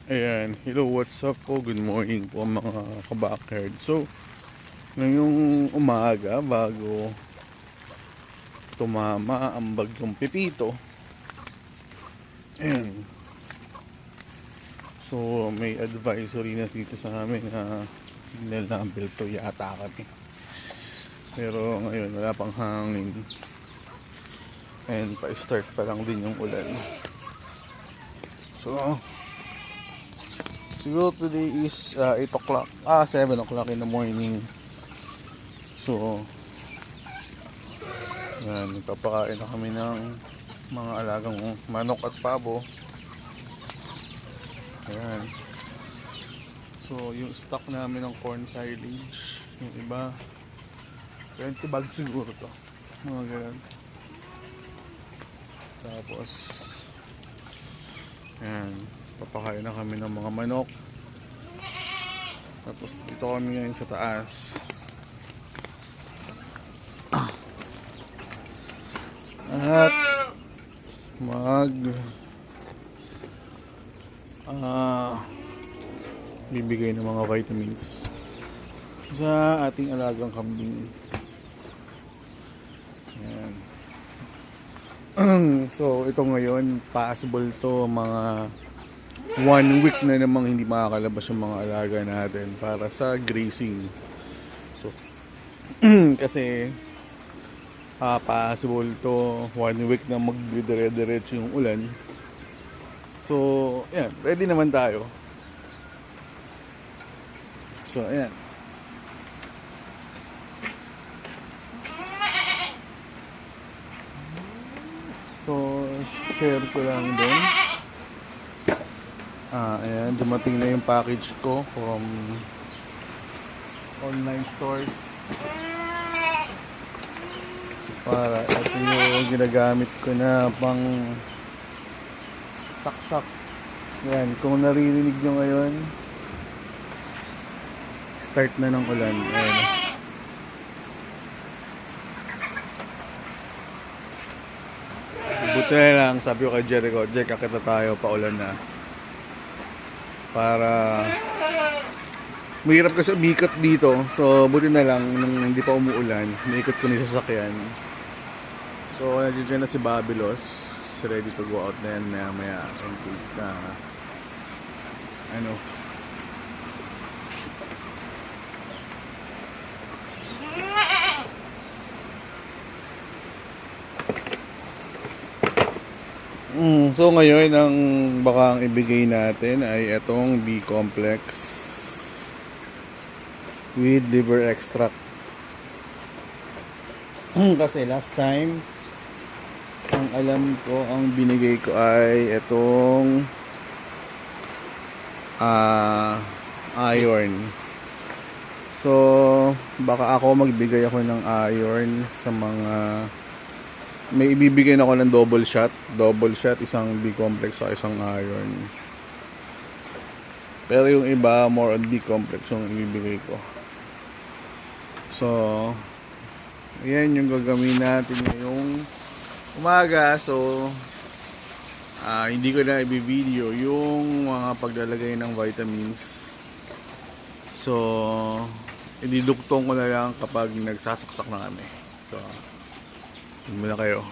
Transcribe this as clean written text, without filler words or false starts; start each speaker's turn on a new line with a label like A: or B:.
A: Ayan, hello, what's up po? Good morning po mga kabakerd. So, ngayong umaga bago tumama ang bagyong Pipito. Ayan. So, may advisory na dito sa amin na signal number to yata kami. Pero ngayon wala pang hangin. And pa-start pa lang din yung ulan. So, siguro today is 8 o'clock, 7 o'clock in the morning. So, yan, nagpapakain na kami ng mga alagang manok at pabo. Ayan. So, yung stock namin ng corn silage, yung iba, 20 bags siguro to. Mga ganun. Tapos, ayan, papakain na kami ng mga manok. Tapos dito kami ngayon sa taas. At bibigay ng mga vitamins sa ating alagang kambing. Ayan. So ito ngayon, possible to mga 1 week na namang hindi makakalabas yung mga alaga natin para sa grazing. So kasi possible to 1 week na magdidire-diretso yung ulan. So ayan, ready naman tayo. So ayan, so share ko lang din. Ayan, dumating na yung package ko from online stores. Para ito yung ginagamit ko na pang saksak. Ayan, kung naririnig nyo ngayon, start na ng ulan. Ayan. Buti na lang, sabi ko kay Jericho, Jack, akita tayo, paulan na. Para mahirap kasi umikot dito. So buti na lang nung hindi pa umuulan, naikot ko na yung sasakyan. So nandiyan na si Babylos, ready to go out na yan maya in case na ano. So ngayon ang baka ang ibigay natin ay itong B-complex with liver extract. Kasi last time ang alam ko, ang binigay ko ay itong iron. So baka ako magbigay ako ng iron sa mga may ibibigay na ako ng double shot, isang B-complex sa isang iron. Pero yung iba more on B-complex yung ibibigay ko. So ayan yung gagawin natin ngayong umaga. So hindi ko na i-video yung mga paglalagay ng vitamins. So ididugtong ko na lang kapag nagsasaksak na kami. So tingnan muna kayo.